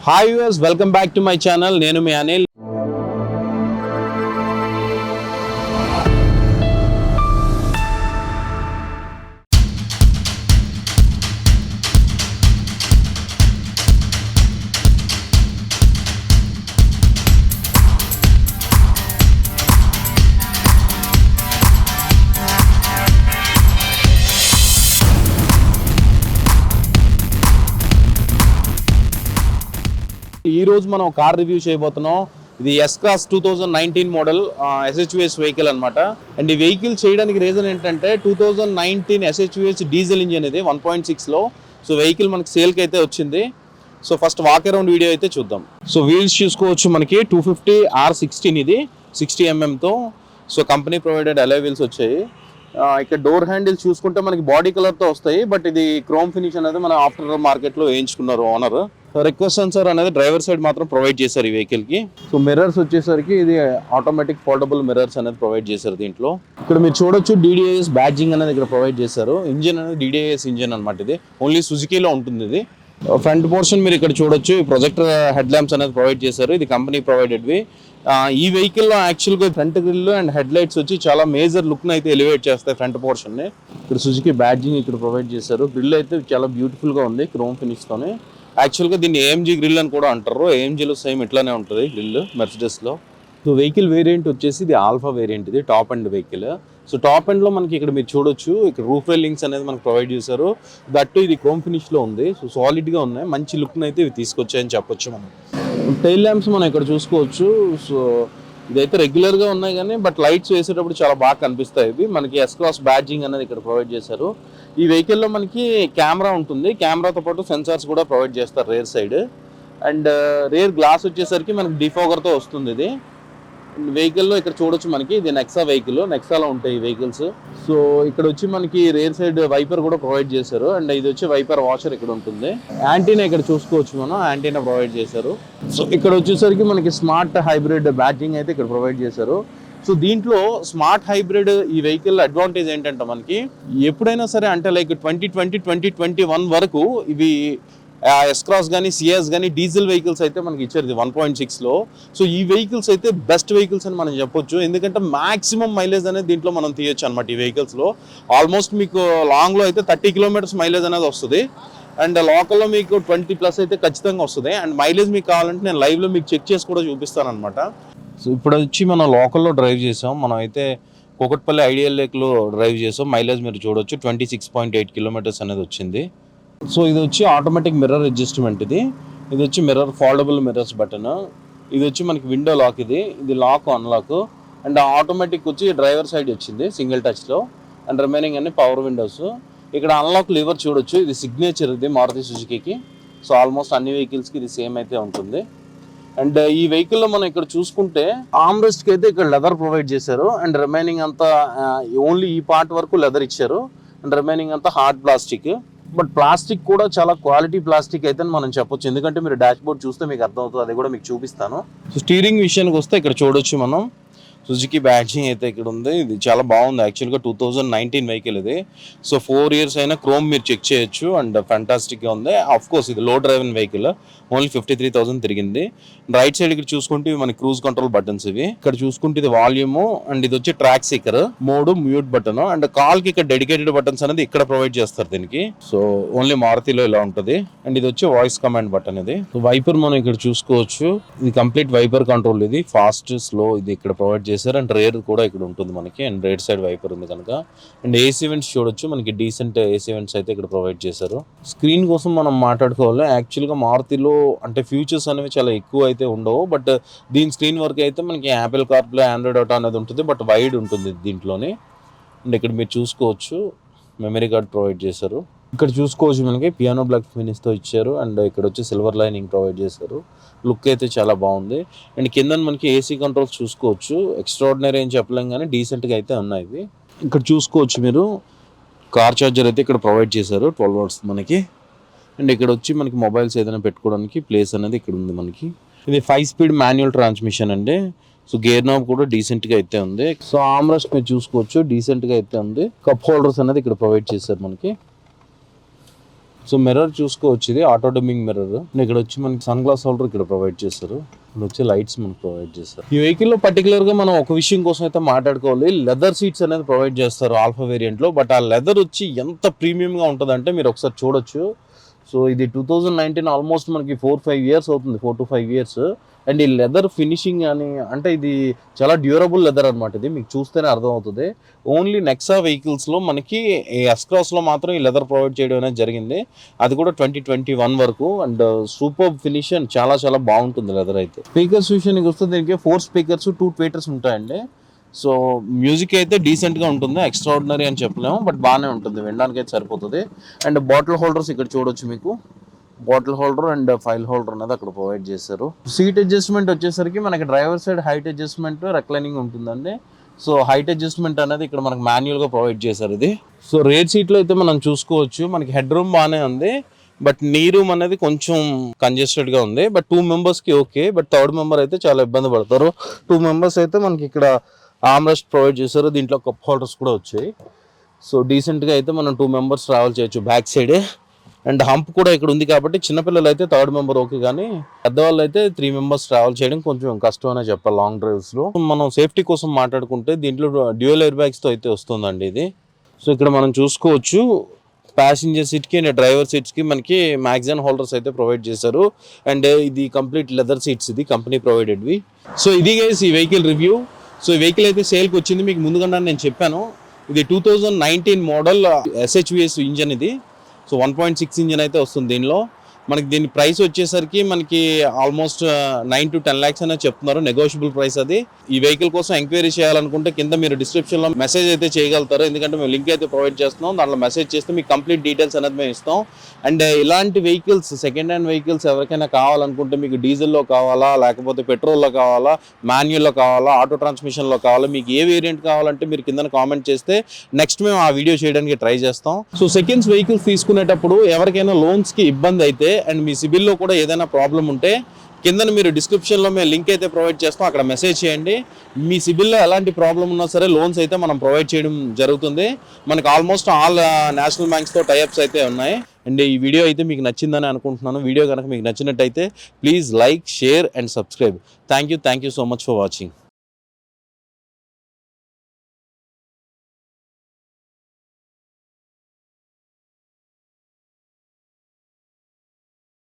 Hi viewers, welcome back to my channel. నేను మీ అనిల్. ఈ రోజు మనం కార్ రివ్యూ చేయబోతున్నాం. ఇది S-Cross 2019 మోడల్ SHVS వెహికల్ అనమాట. అండ్ ఈ వెహికల్ చేయడానికి రీజన్ ఏంటంటే 2019 SHVS డీజిల్ ఇంజిన్ ఇది 1.6లో. సో వెహికల్ మనకి సేల్కి అయితే వచ్చింది. So first walk around video అయితే చూద్దాం. సో వీల్స్ చూసుకోవచ్చు, మనకి 250R16 ఇది 60mm. So company provided alloy wheels వచ్చాయి. ఇక్కడ డోర్ హ్యాండిల్ చూసుకుంటే మనకి బాడీ కలర్తో వస్తాయి, బట్ ఇది క్రోమ్ ఫినిష్ అనేది మన ఆఫ్టర్ మార్కెట్లో వేయించుకున్నారు ఓనర్. రిక్వెస్ట్ సెన్సార్ అనేది డ్రైవర్ సైడ్ మాత్రం ప్రొవైడ్ చేశారు ఈ వెహికల్కి. సో మిర్రర్స్ వచ్చేసరికి ఇది ఆటోమేటిక్ ఫోల్డబుల్ మిర్రర్స్ అనేది ప్రొవైడ్ చేశారు దీంట్లో. ఇక్కడ మీరు చూడొచ్చు DDIS బ్యాడ్జింగ్ అనేది ఇక్కడ ప్రొవైడ్ చేశారు. ఇంజిన్ అనేది DDIS ఇంజిన్ అనమాట. ఇది ఓన్లీ సుజుకీలో ఉంటుంది. ఇది ఫ్రంట్ పోర్షన్ మీరు ఇక్కడ చూడొచ్చు, ప్రొజెక్టర్ హెడ్ ల్యాంప్స్ అనేది ప్రొవైడ్ చేశారు. ఇది కంపెనీ ప్రొవైడెడ్వి. ఈ వెహికల్లో యాక్చువల్గా front grille and head lights వచ్చి చాలా మేజర్ లుక్ని అయితే ఎలివేట్ చేస్తాయి ఫ్రంట్ పోర్షన్ని. ఇక్కడ సుజుకి బ్యాడ్జింగ్ ఇక్కడ ప్రొవైడ్ చేశారు. గ్రిల్ అయితే చాలా బ్యూటిఫుల్గా ఉంది క్రోమ్ ఫినిష్తోనే. యాక్చువల్గా దీన్ని AMG గ్రిల్ అని కూడా అంటారు. AMGలో సేమ్ ఇట్లానే ఉంటుంది గ్రిల్ మెర్సిడెస్లో. సో వెహికల్ వేరియంట్ వచ్చేసి ఇది ఆల్ఫా వేరియంట్, ఇది top and vehicle. So top ఎండ్లో మనకి ఇక్కడ మీరు చూడొచ్చు, ఇక్కడ రూఫ్ రైలింగ్స్ అనేది మనకు ప్రొవైడ్ చేశారు. దట్టు ఇది క్రోమ్ ఫినిష్లో ఉంది. సో సాలిడ్గా ఉన్నాయి, మంచి లుక్ని అయితే ఇవి తీసుకొచ్చాయని చెప్పొచ్చు మనం. టైల్ ల్యాంప్స్ మనం ఇక్కడ చూసుకోవచ్చు. సో ఇదైతే రెగ్యులర్గా ఉన్నాయి కానీ బట్ లైట్స్ వేసేటప్పుడు చాలా బాగా కనిపిస్తాయి. ఇవి మనకి S-Cross బ్యాడ్జింగ్ అనేది ఇక్కడ ప్రొవైడ్ చేశారు. ఈ వెహికల్లో మనకి కెమెరా ఉంటుంది, కెమెరాతో పాటు సెన్సార్స్ కూడా ప్రొవైడ్ చేస్తారు rare side. And rare glass వచ్చేసరికి మనకి డిఫోగర్తో వస్తుంది. ఇది వెహికల్లో ఇక్కడ చూడొచ్చు, మనకి ఇది నెక్సా వెహికల్, నెక్సాలో ఉంటాయి ఈ వెహికల్స్. సో ఇక్కడ వచ్చి మనకి రేర్ సైడ్ వైపర్ కూడా ప్రొవైడ్ చేశారు. అండ్ ఇది వచ్చి వైపర్ వాషర్ ఇక్కడ ఉంటుంది. యాంటీనా ఇక్కడ చూసుకోవచ్చు మనం, యాంటీనా ప్రొవైడ్ చేశారు. సో ఇక్కడ వచ్చేసరికి మనకి స్మార్ట్ హైబ్రిడ్ బ్యాటరింగ్ అయితే ఇక్కడ ప్రొవైడ్ చేశారు. సో దీంట్లో స్మార్ట్ హైబ్రిడ్ ఈ వెహికల్ అడ్వాంటేజ్ ఏంటంటే మనకి ఎప్పుడైనా సరే అంటే లైక్ 2020, 2021 వరకు ఇవి S-Cross కానీ సియాస్ కానీ డీజిల్ వెహికల్స్ అయితే మనకి ఇచ్చారు ఇది 1.6లో. సో ఈ వెహికల్స్ అయితే బెస్ట్ వెహికల్స్ అని మనం చెప్పొచ్చు, ఎందుకంటే మాక్సిమం మైలేజ్ అనేది దీంట్లో మనం తీయొచ్చు అనమాట. ఈ వెహికల్స్లో ఆల్మోస్ట్ మీకు లాంగ్లో అయితే 30 కిలోమీటర్స్ మైలేజ్ అనేది వస్తుంది. అండ్ లోకల్లో మీకు 20+ అయితే ఖచ్చితంగా వస్తుంది. అండ్ మైలేజ్ మీకు కావాలంటే నేను లైవ్లో మీకు చెక్ చేసి కూడా చూపిస్తాను అనమాట. సో ఇప్పుడు వచ్చి మనం లోకల్లో డ్రైవ్ చేసాం. మనం అయితే కూకట్పల్లి ఐడియల్ లేక్లో డ్రైవ్ చేసాం. మైలేజ్ మీరు చూడొచ్చు 26.8 కిలోమీటర్స్ అనేది వచ్చింది. సో ఇది వచ్చి ఆటోమేటిక్ మిర్రర్ అడ్జస్ట్మెంట్. ఇది వచ్చి మిర్రర్ ఫోల్డబుల్ మిర్రర్స్ బటన్. ఇది వచ్చి మనకి విండో లాక్, ఇది లాక్ అన్లాక్. అండ్ ఆటోమేటిక్ వచ్చి డ్రైవర్ సైడ్ వచ్చింది సింగిల్ టచ్లో. అండ్ రిమైనింగ్ అన్ని పవర్ విండోస్. ఇక్కడ అన్లాక్ లివర్ చూడొచ్చు, ఇది సిగ్నేచర్, ఇది మారుతి సుజుకీకి. సో ఆల్మోస్ట్ అన్ని వెహికల్స్కి ఇది సేమ్ అయితే ఉంటుంది. అండ్ ఈ వెహికల్లో మనం ఇక్కడ చూసుకుంటే ఆర్మ్రెస్ట్కి అయితే ఇక్కడ లెదర్ ప్రొవైడ్ చేశారు. అండ్ రిమైనింగ్ అంతా ఓన్లీ ఈ పార్ట్ వరకు లెదర్ ఇచ్చారు. అండ్ రిమైనింగ్ అంతా హార్డ్ ప్లాస్టిక్. బట్ ప్లాస్టిక్ కూడా చాలా క్వాలిటీ ప్లాస్టిక్ అయితే మనం చెప్పొచ్చు, ఎందుకంటే మీరు డాష్ బోర్డ్ చూస్తే మీకు అర్థమవుతుంది. అది కూడా మీకు చూపిస్తాను. సో స్టీరింగ్ విషయానికి వస్తే ఇక్కడ చూడొచ్చు మనం సుజుకి బ్యాడ్జింగ్ అయితే ఇక్కడ ఉంది. ఇది చాలా బాగుంది. యాక్చువల్గా 2019 వెహికల్ ఇది. సో 4 years అయినా క్రోమ్ మీరు చెక్ చేయొచ్చు. అండ్ ఫ్యాంటాస్టిక్గా ఉంది. ఆఫ్ కోర్స్ ఇది లో డ్రైవింగ్ వెహికల్, ఓన్లీ 53,000 తిరిగింది. రైట్ సైడ్ ఇక్కడ చూసుకుంటే ఇవి మన క్రూజ్ కంట్రోల్ బటన్స్. ఇవి ఇక్కడ చూసుకుంటే ఇది వాల్యూమ్, అండ్ ఇది వచ్చి track seeker, mode, mute button. And కాల్కి ఇక్కడ డెడికేటెడ్ బటన్స్ అనేది ఇక్కడ ప్రొవైడ్ చేస్తారు దీనికి. సో ఓన్లీ మారుతిలో ఇలా ఉంటుంది. అండ్ ఇది వచ్చి వాయిస్ కమాండ్ బటన్. ఇది వైపర్ మనం ఇక్కడ చూసుకోవచ్చు, ఇది కంప్లీట్ వైపర్ కంట్రోల్. ఇది ఫాస్ట్, స్లో ఇది ఇక్కడ ప్రొవైడ్ చేశారు. అండ్ రేర్ కూడా ఇక్కడ ఉంటుంది మనకి. అండ్ రైట్ సైడ్ వైపర్ ఉంది కనుక. అండ్ ఏసీ వెంట్స్ చూడొచ్చు, మనకి డీసెంట్ ఏసీ వెంట్స్ అయితే ఇక్కడ ప్రొవైడ్ చేశారు. స్క్రీన్ కోసం మనం మాట్లాడుకోవాలి. యాక్చువల్గా మారుతిలో అంటే ఫ్యూచర్స్ అనేవి చాలా ఎక్కువ అయితే ఉండవు, బట్ దీని స్క్రీన్ వర్క్ అయితే మనకి యాపిల్ కార్ప్లే, ఆండ్రాయిడ్ ఆటో అనేది ఉంటుంది, బట్ వైడ్ ఉంటుంది దీంట్లోనే. అండ్ ఇక్కడ మీరు చూసుకోవచ్చు మెమరీ కార్డ్ ప్రొవైడ్ చేశారు. ఇక్కడ చూసుకోవచ్చు మనకి పియానో బ్లాక్ ఫినిష్తో ఇచ్చారు. అండ్ ఇక్కడ వచ్చి సిల్వర్ లైనింగ్ ప్రొవైడ్ చేశారు. లుక్ అయితే చాలా బాగుంది. అండ్ కింద మనకి ఏసీ కంట్రోల్స్ చూసుకోవచ్చు. ఎక్స్ట్రాడినరీ అని చెప్పలేం కానీ డీసెంట్గా అయితే ఉన్నాయి ఇవి. ఇక్కడ చూసుకోవచ్చు మీరు కార్ ఛార్జర్ అయితే ఇక్కడ ప్రొవైడ్ చేశారు 12 volts మనకి. అండ్ ఇక్కడ వచ్చి మనకి మొబైల్స్ ఏదైనా పెట్టుకోవడానికి ప్లేస్ అనేది ఇక్కడ ఉంది మనకి. ఇది 5-speed మాన్యువల్ ట్రాన్స్మిషన్ అండి. సో గేర్ నాబ్ కూడా డీసెంట్గా అయితే ఉంది. సో ఆర్మ్రెస్ట్ మీరు చూసుకోవచ్చు డీసెంట్గా అయితే ఉంది. కప్ హోల్డర్స్ అనేది ఇక్కడ ప్రొవైడ్ చేశారు మనకి. సో మిర్రర్ చూసుకోవచ్చు, ఇది ఆటో డిమ్మింగ్ మిర్రర్. ఇక్కడ వచ్చి మనకి సన్ గ్లాస్ హోల్డర్ ఇక్కడ ప్రొవైడ్ చేస్తారు. ఇక్కడ వచ్చి లైట్స్ మనకు ప్రొవైడ్ చేస్తారు. ఈ వెహికల్ లో పర్టికులర్ గా మనం ఒక విషయం కోసం అయితే మాట్లాడుకోవాలి. లెదర్ సీట్స్ అనేది ప్రొవైడ్ చేస్తారు ఆల్ఫా వేరియంట్ లో. బట్ ఆ లెదర్ వచ్చి ఎంత ప్రీమియం గా ఉంటుందంటే మీరు ఒకసారి చూడొచ్చు. సో ఇది 2019 ఆల్మోస్ట్ మనకి 4-5 years అవుతుంది, 4 to 5 years. అండ్ ఈ లెదర్ ఫినిషింగ్ అని అంటే ఇది చాలా డ్యూరబుల్ లెదర్ అనమాట. ఇది మీకు చూస్తేనే అర్థమవుతుంది. ఓన్లీ నెక్సా వెహికల్స్లో మనకి ఎస్క్రాస్లో మాత్రం ఈ లెదర్ ప్రొవైడ్ చేయడం అనేది జరిగింది, అది కూడా 2021 వరకు. అండ్ సూపర్ ఫినిష్ అండ్ చాలా చాలా బాగుంటుంది లెదర్ అయితే. స్పీకర్స్ విషయానికి వస్తే దీనికి 4 speakers 2 tweeters ఉంటాయండి. సో మ్యూజిక్ అయితే డీసెంట్గా ఉంటుంది, ఎక్స్ట్రాడినరీ అని చెప్పలేము, బట్ బాగానే ఉంటుంది, వినడానికి అయితే సరిపోతుంది. అండ్ బాటిల్ హోల్డర్స్ ఇక్కడ చూడొచ్చు, మీకు bottle holder and file holder అనేది అక్కడ ప్రొవైడ్ చేశారు. సీట్ అడ్జస్ట్మెంట్ వచ్చేసరికి మనకి driver side height adjustment, reclining ఉంటుందండి. సో హైట్ అడ్జస్ట్మెంట్ అనేది ఇక్కడ మనకి మాన్యువల్గా ప్రొవైడ్ చేశారు ఇది. సో రేర్ సీట్లో అయితే మనం చూసుకోవచ్చు, మనకి హెడ్ రూమ్ బాగానే ఉంది, బట్ నీ రూమ్ అనేది కొంచెం కంజెస్టెడ్గా ఉంది. బట్ 2 members-కి ఓకే, బట్ 3rd member అయితే చాలా ఇబ్బంది పడతారు. 2 members అయితే మనకి ఇక్కడ ఆమ్రెస్ట్ ప్రొవైడ్ చేశారు, దీంట్లో కప్ హోల్డర్స్ కూడా వచ్చాయి. సో డీసెంట్గా అయితే మనం 2 members ట్రావెల్ చేయొచ్చు బ్యాక్ సైడే. అండ్ హంప్ కూడా ఇక్కడ ఉంది కాబట్టి చిన్నపిల్లలు అయితే 3rd member ఓకే, కానీ పెద్దవాళ్ళు అయితే 3 members ట్రావెల్ చేయడం కొంచెం కష్టం అనే చెప్పాలి లాంగ్ డ్రైవ్స్లో. మనం సేఫ్టీ కోసం మాట్లాడుకుంటే దీంట్లో డ్యూయల్ ఎయిర్ బ్యాగ్స్తో అయితే వస్తుందండి ఇది. సో ఇక్కడ మనం చూసుకోవచ్చు ప్యాసింజర్ సీట్కి అండ్ డ్రైవర్ సీట్స్కి మనకి మ్యాగజైన్ హోల్డర్స్ అయితే ప్రొవైడ్ చేశారు. అండ్ ఇది కంప్లీట్ లెదర్ సీట్స్, ఇది కంపెనీ ప్రొవైడెడ్వి. సో ఇది గైస్ ఈ వెహికల్ రివ్యూ. సో ఈ వెహికల్ అయితే సేల్కి వచ్చింది, మీకు ముందుగా నేను చెప్పాను. ఇది 2019 మోడల్ SHVS ఇంజన్ ఇది. సో 1.6 ఇంజన్ అయితే వస్తుంది దీనిలో. మనకి దీని ప్రైస్ వచ్చేసరికి మనకి ఆల్మోస్ట్ 9 to 10 lakhs అనేది చెప్తున్నారు, నెగోషియబుల్ ప్రైస్ అది. ఈ వెహికల్ కోసం ఎంక్వైరీ చేయాలనుకుంటే కింద మీరు డిస్క్రిప్షన్లో మెసేజ్ అయితే చేయగలుగుతారు, ఎందుకంటే మేము లింక్ అయితే ప్రొవైడ్ చేస్తున్నాం. దాంట్లో మెసేజ్ చేస్తే మీకు కంప్లీట్ డీటెయిల్స్ అనేది మేము ఇస్తాం. అండ్ ఇలాంటి వెహికల్స్, సెకండ్ హ్యాండ్ వెహికల్స్ ఎవరికైనా కావాలనుకుంటే మీకు డీజిల్లో కావాలా, లేకపోతే పెట్రోల్లో కావాలా, మాన్యువల్లో కావాలా, ఆటో ట్రాన్స్మిషన్లో కావాలా, మీకు ఏ వేరియంట్ కావాలంటే మీరు కింద కామెంట్ చేస్తే నెక్స్ట్ మేము ఆ వీడియో చేయడానికి ట్రై చేస్తాం. సో సెకండ్స్ వెహికల్స్ తీసుకునేటప్పుడు ఎవరికైనా లోన్స్కి ఇబ్బంది అయితే అండ్ మీ సిబిల్లో కూడా ఏదైనా ప్రాబ్లం ఉంటే కింద మీరు డిస్క్రిప్షన్లో మేము లింక్ అయితే ప్రొవైడ్ చేస్తాం, అక్కడ మెసేజ్ చేయండి. మీ సిబిల్లో ఎలాంటి ప్రాబ్లం ఉన్నా సరే లోన్స్ అయితే మనం ప్రొవైడ్ చేయడం జరుగుతుంది. మనకు ఆల్మోస్ట్ ఆల్ నేషనల్ బ్యాంక్స్తో టైఅప్స్ అయితే ఉన్నాయి. అండ్ ఈ వీడియో అయితే మీకు నచ్చిందని అనుకుంటున్నాను. వీడియో కనుక మీకు నచ్చినట్టయితే please like, share and subscribe. Thank you so much for watching.